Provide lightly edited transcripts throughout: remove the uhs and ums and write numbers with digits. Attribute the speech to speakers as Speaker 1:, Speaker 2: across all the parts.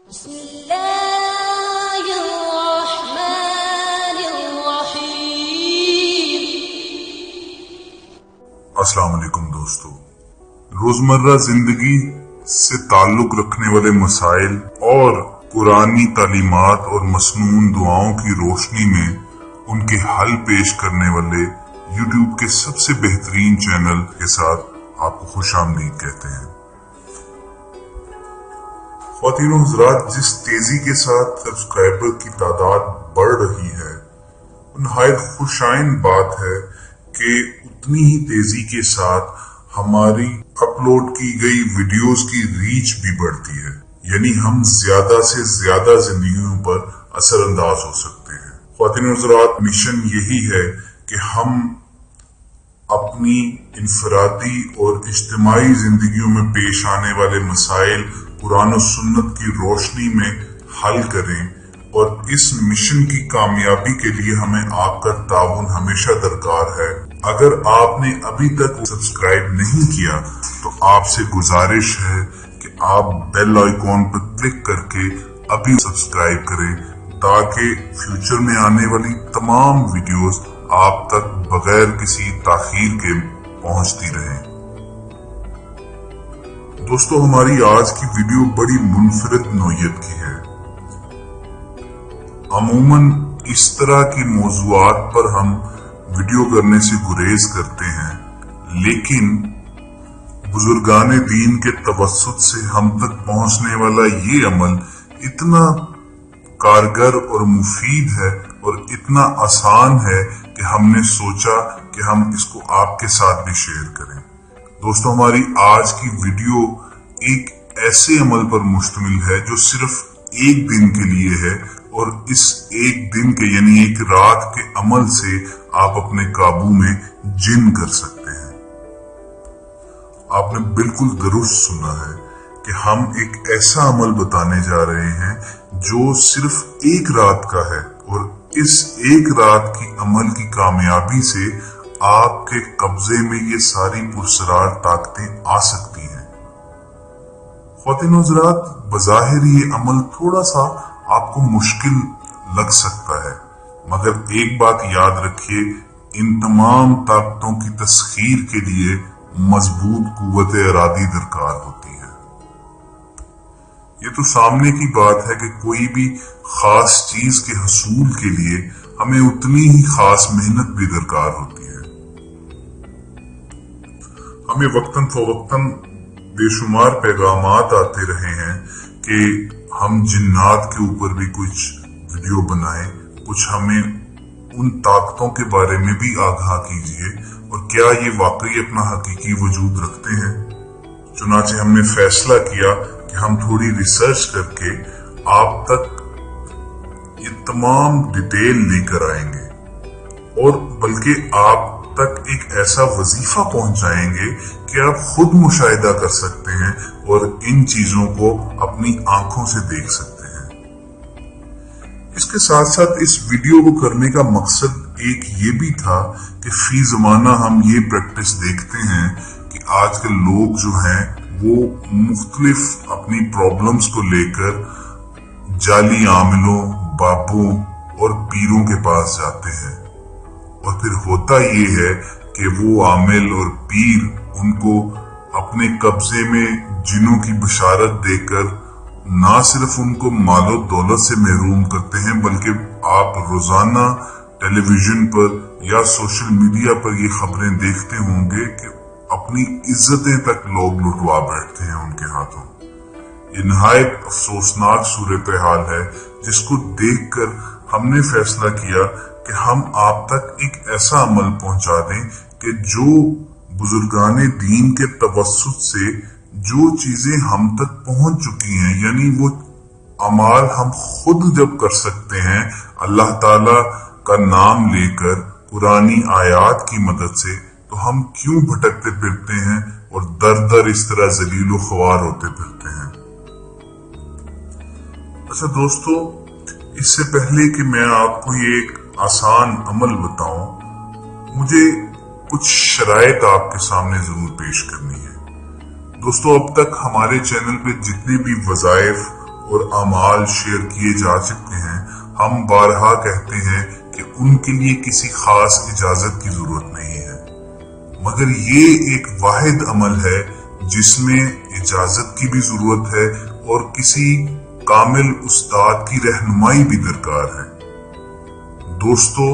Speaker 1: अस्सलाम वालेकुम दोस्तों, रोजमर्रा जिंदगी से ताल्लुक रखने वाले मसाइल और कुरानी तालीमात और मसनून दुआओं की रोशनी में उनके हल पेश करने वाले यूट्यूब के सबसे बेहतरीन चैनल के साथ आपको खुशामदीद कहते हैं। ख्वातीन और हज़रात, जिस तेजी के साथ सब्सक्राइबर की तादाद बढ़ रही है, नहायत खुशाइन बात है कि उतनी ही तेजी के साथ हमारी अपलोड की गई वीडियोस की रीच भी बढ़ती है, यानी हम ज्यादा से ज्यादा जिंदगियों पर असरअंदाज हो सकते हैं। ख्वातीन और हज़रात, मिशन यही है कि हम अपनी इनफरादी और इज्तिमाई जिंदगियों में पेश आने वाले मसाइल कुरान और सुन्नत की रोशनी में हल करें, और इस मिशन की कामयाबी के लिए हमें आपका ताउन हमेशा दरकार है। अगर आपने अभी तक सब्सक्राइब नहीं किया तो आपसे गुजारिश है कि आप बेल आइकॉन पर क्लिक करके अभी सब्सक्राइब करें, ताकि फ्यूचर में आने वाली तमाम वीडियोस आप तक बगैर किसी ताखीर के पहुंचती रहें। दोस्तों, हमारी आज की वीडियो बड़ी मुनफरिद नौयत की है। अमूमन इस तरह के मौज़ूआत पर हम वीडियो करने से गुरेज करते हैं, लेकिन बुजुर्गाने दीन के तवस्सुत से हम तक पहुंचने वाला ये अमल इतना कारगर और मुफीद है और इतना आसान है कि हमने सोचा कि हम इसको आपके साथ भी शेयर करें। दोस्तों, हमारी आज की वीडियो एक ऐसे अमल पर मुश्तमिल है जो सिर्फ एक दिन के लिए है, और इस एक दिन के यानी एक रात के अमल से आप अपने काबू में जिन कर सकते हैं। आपने बिल्कुल दुरुस्त सुना है कि हम एक ऐसा अमल बताने जा रहे हैं जो सिर्फ एक रात का है, और इस एक रात की अमल की कामयाबी से आपके कब्जे में ये सारी पुरसरार ताकतें आ सकती हैं। ख्वातीन और हज़रात, बज़ाहिर ये अमल थोड़ा सा आपको मुश्किल लग सकता है, मगर एक बात याद रखिए, इन तमाम ताकतों की तस्खीर के लिए मजबूत कुव्वत इरादी दरकार होती है। ये तो सामने की बात है कि कोई भी खास चीज के हसूल के लिए हमें उतनी ही खास मेहनत भी दरकार होती है। हमें वक्तन फवक्तन बेशुमार पैगामात आते रहे हैं कि हम जिन्नात के ऊपर भी कुछ वीडियो बनाएं, कुछ हमें उन ताकतों के बारे में भी आगाह कीजिए, और क्या ये वाकई अपना हकीकी वजूद रखते हैं। चुनाचे हमने फैसला किया कि हम थोड़ी रिसर्च करके आप तक ये तमाम डिटेल लेकर आएंगे, और बल्कि आप तक एक ऐसा वजीफा पहुंचाएंगे कि आप खुद मुशाहिदा कर सकते हैं और इन चीजों को अपनी आंखों से देख सकते हैं। इसके साथ साथ इस वीडियो को करने का मकसद एक ये भी था कि फी जमाना हम ये प्रैक्टिस देखते हैं कि आजकल लोग जो हैं वो मुख्तलिफ अपनी प्रॉब्लम्स को लेकर जाली आमिलों, बाबों और पीरों के पास जाते हैं, और फिर होता ये है कि वो आमिल और पीर उनको अपने कब्जे में जिनों की बशारत देकर ना सिर्फ उनको मालो दौलत से महरूम करते हैं, बल्कि आप रोजाना टेलीविजन पर या सोशल मीडिया पर ये खबरें देखते होंगे कि अपनी इज्जतें तक लोग लुटवा बैठते हैं उनके हाथों। ये नहायत अफसोसनाक सूरत हाल है, जिसको देखकर हमने फैसला किया कि हम आप तक एक ऐसा अमल पहुंचा दें कि जो बुजुर्गाने दीन के तवस्सुत से जो चीजें हम तक पहुंच चुकी हैं, यानी वो अमाल हम खुद जब कर सकते हैं अल्लाह ताला का नाम लेकर कुरानी आयात की मदद से, तो हम क्यों भटकते फिरते हैं और दर दर इस तरह जलीलो ख्वार होते फिरते हैं। अच्छा दोस्तों, इससे पहले कि मैं आपको ये एक आसान अमल बताऊं, मुझे कुछ शराइत आपके सामने जरूर पेश करनी है। दोस्तों, अब तक हमारे चैनल पे जितने भी वज़ाइफ اور اعمال شیئر کیے جا چکے ہیں، ہم بارہا کہتے ہیں کہ ان کے لیے کسی خاص اجازت کی ضرورت نہیں ہے، مگر یہ ایک واحد عمل ہے جس میں اجازت کی بھی ضرورت ہے اور کسی کامل استاد کی رہنمائی بھی درکار ہے۔ دوستو،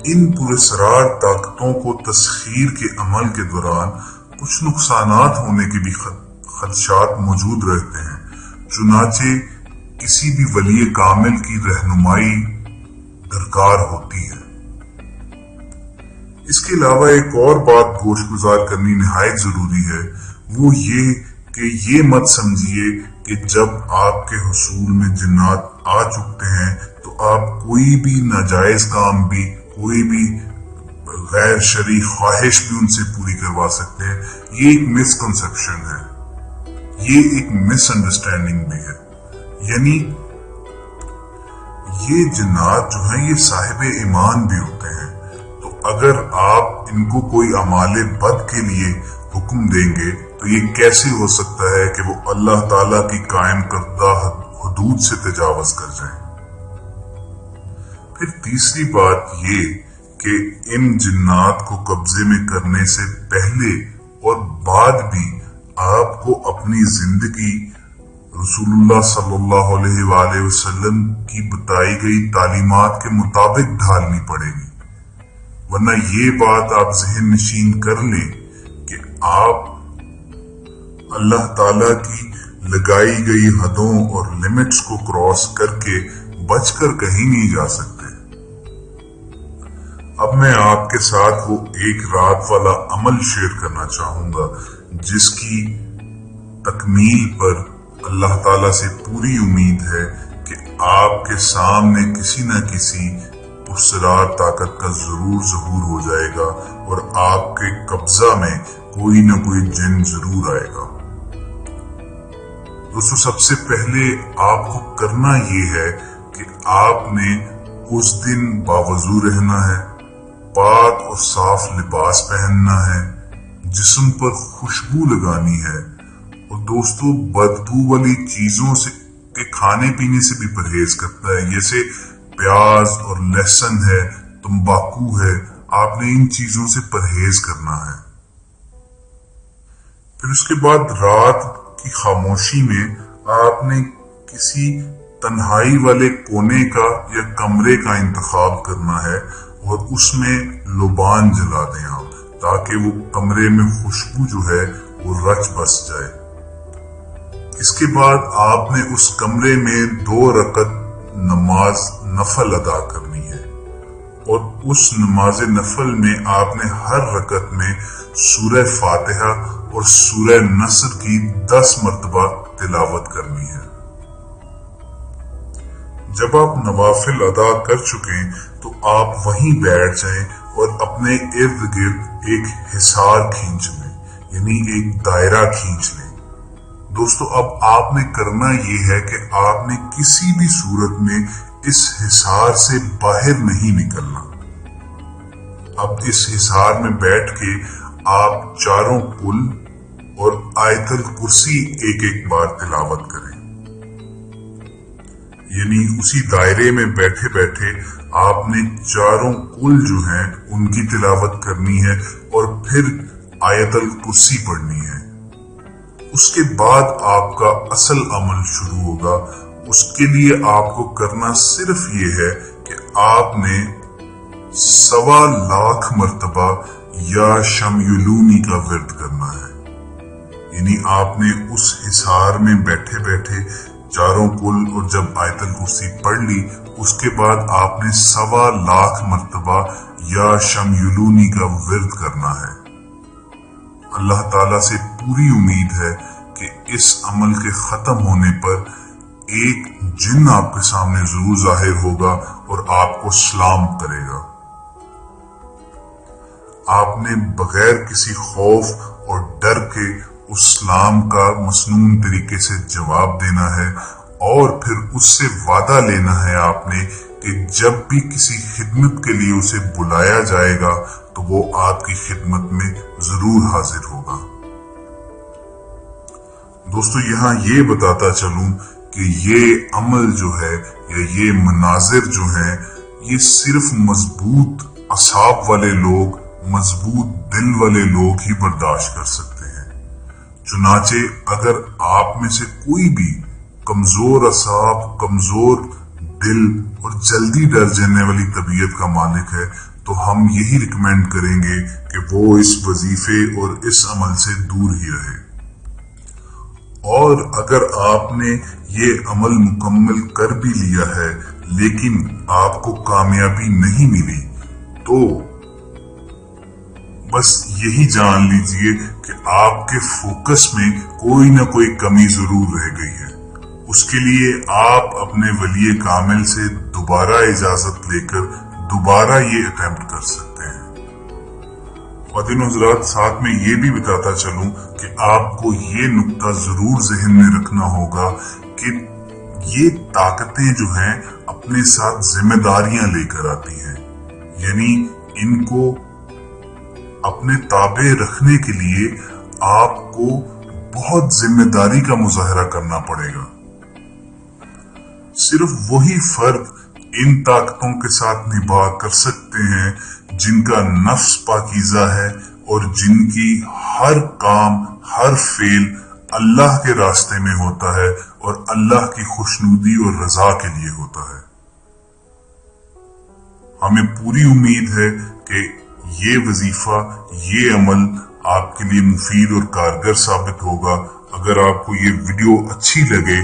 Speaker 1: ان پراسرار طاقتوں کو تسخیر کے عمل کے دوران کچھ نقصانات ہونے کے بھی خدشات موجود رہتے ہیں، چنانچہ کسی بھی ولی کامل کی رہنمائی درکار ہوتی ہے۔ اس کے علاوہ ایک اور بات گوش گزار کرنی نہایت ضروری ہے، وہ یہ کہ یہ مت سمجھیے کہ جب آپ کے حصول میں جنات آ چکتے ہیں تو آپ کوئی بھی ناجائز کام بھی، کوئی بھی غیر شرعی خواہش بھی ان سے پوری کروا سکتے ہیں۔ یہ ایک مسکنسپشن ہے، یہ ایک مس انڈرسٹینڈنگ بھی ہے۔ یعنی یہ جنات جو ہیں یہ صاحب ایمان بھی ہوتے ہیں، تو اگر آپ ان کو کوئی اعمال بد کے لیے حکم دیں گے تو یہ کیسے ہو سکتا ہے کہ وہ اللہ تعالیٰ کی قائم کردہ حدود سے تجاوز کر جائیں۔ پھر تیسری بات یہ کہ ان جنات کو قبضے میں کرنے سے پہلے اور بعد بھی آپ کو اپنی زندگی رسول اللہ صلی اللہ علیہ وآلہ وسلم کی بتائی گئی تعلیمات کے مطابق ڈھالنی پڑے گی، ورنہ یہ بات آپ ذہن نشین کر لیں کہ آپ اللہ تعالیٰ کی لگائی گئی حدوں اور لمٹس کو کراس کر کے بچ کر کہیں نہیں جا سکتے۔ اب میں آپ کے ساتھ وہ ایک رات والا عمل شیئر کرنا چاہوں گا جس کی تکمیل پر اللہ تعالیٰ سے پوری امید ہے کہ آپ کے سامنے کسی نہ کسی پرسرار طاقت کا ضرور ظہور ہو جائے گا اور آپ کے قبضہ میں کوئی نہ کوئی جن ضرور آئے گا۔ دوستو، سب سے پہلے آپ کو کرنا یہ ہے کہ آپ نے اس دن باوضو رہنا ہے، پاک اور صاف لباس پہننا ہے، جسم پر خوشبو لگانی ہے، اور دوستو بدبو والی چیزوں سے کے کھانے پینے سے بھی پرہیز کرتا ہے، جیسے پیاز اور لہسن ہے، تمباکو ہے، آپ نے ان چیزوں سے پرہیز کرنا ہے۔ پھر اس کے بعد رات کی خاموشی میں آپ نے کسی تنہائی والے کونے کا یا کمرے کا انتخاب کرنا ہے اور اس میں لبان جلا دیں آپ، تاکہ وہ کمرے میں خوشبو جو ہے وہ رچ بس جائے۔ اس کے بعد آپ نے اس کمرے میں 2 رکعت نماز نفل ادا کرنی ہے، اور اس نماز نفل میں آپ نے ہر رکعت میں سورہ فاتحہ اور سورہ نصر کی 10 مرتبہ تلاوت کرنی ہے۔ جب آپ نوافل ادا کر چکیں تو آپ وہیں بیٹھ جائیں اور اپنے ارد گرد ایک حصار کھینچ لیں، یعنی ایک دائرہ کھینچ لیں۔ دوستو، اب آپ نے کرنا یہ ہے کہ آپ نے کسی بھی صورت میں اس حصار سے باہر نہیں نکلنا۔ اب اس حصار میں بیٹھ کے آپ چاروں کل اور آیت الکرسی ایک ایک بار تلاوت کریں، یعنی اسی دائرے میں بیٹھے بیٹھے آپ نے چاروں کل جو ہیں ان کی تلاوت کرنی ہے اور پھر آیت الکرسی پڑھنی ہے۔ اس کے بعد آپ کا اصل عمل شروع ہوگا۔ اس کے لیے آپ کو کرنا صرف یہ ہے کہ آپ نے 1.25 لاکھ مرتبہ یا شمیلونی کا ورد کرنا ہے، یعنی آپ نے اس حصار میں بیٹھے بیٹھے چاروں کل اور جب آیت الکرسی پڑھ لی، اس کے بعد آپ نے 1.25 لاکھ مرتبہ یا شمیلونی کا ورد کرنا ہے۔ اللہ تعالیٰ سے پوری امید ہے کہ اس عمل کے ختم ہونے پر ایک جن آپ کے سامنے ضرور ظاہر ہوگا اور آپ کو سلام کرے گا۔ آپ نے بغیر کسی خوف اور ڈر کے اس سلام کا مسنون طریقے سے جواب دینا ہے، اور پھر اس سے وعدہ لینا ہے آپ نے کہ جب بھی کسی خدمت کے لیے اسے بلایا جائے گا تو وہ آپ کی خدمت میں ضرور حاضر ہوگا۔ दोस्तों यहाँ ये बताता चलूं कि ये अमल जो है या ये मनाजिर जो है, ये सिर्फ मजबूत असाब वाले लोग, मजबूत दिल वाले लोग ही बर्दाश्त कर सकते हैं। चुनाचे अगर आप में से कोई भी कमजोर असाब, कमजोर दिल और जल्दी डर जाने वाली तबीयत का मालिक है, तो हम यही रिकमेंड करेंगे कि वो इस वजीफे और इस अमल से दूर ही रहे। और अगर आपने ये अमल मुकम्मल कर भी लिया है लेकिन आपको कामयाबी नहीं मिली, तो बस यही जान लीजिए कि आपके फोकस में कोई ना कोई कमी जरूर रह गई है। उसके लिए आप अपने वली कामिल से दोबारा इजाजत लेकर दोबारा ये अटेम्प्ट कर सकते हैं। ख्वातीन हज़रात, साथ में ये भी बताता चलूं कि आपको ये नुक्ता जरूर जहन में रखना होगा कि ये ताकतें जो हैं अपने साथ जिम्मेदारियां लेकर आती हैं, यानी इनको अपने ताबे रखने के लिए आपको बहुत जिम्मेदारी का मुजाहरा करना पड़ेगा। सिर्फ वही फर्द इन ताकतों के साथ निभा कर सकते हैं जिनका नफ्स पाकीज़ा है और जिनकी हर काम, हर फेल अल्लाह के रास्ते में होता है और अल्लाह की खुशनुदी और रजा के लिए होता है। हमें पूरी उम्मीद है कि ये वजीफा, ये अमल आपके लिए मुफीद और कारगर साबित होगा। अगर आपको ये वीडियो अच्छी लगे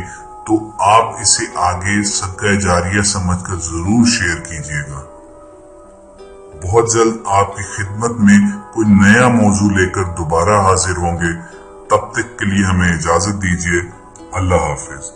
Speaker 1: तो आप इसे आगे सदका जारिया समझकर जरूर शेयर कीजिएगा। बहुत जल्द आपकी खिदमत में कोई नया मौजू लेकर दोबारा हाजिर होंगे। तब तक के लिए हमें इजाजत दीजिए। अल्लाह हाफिज।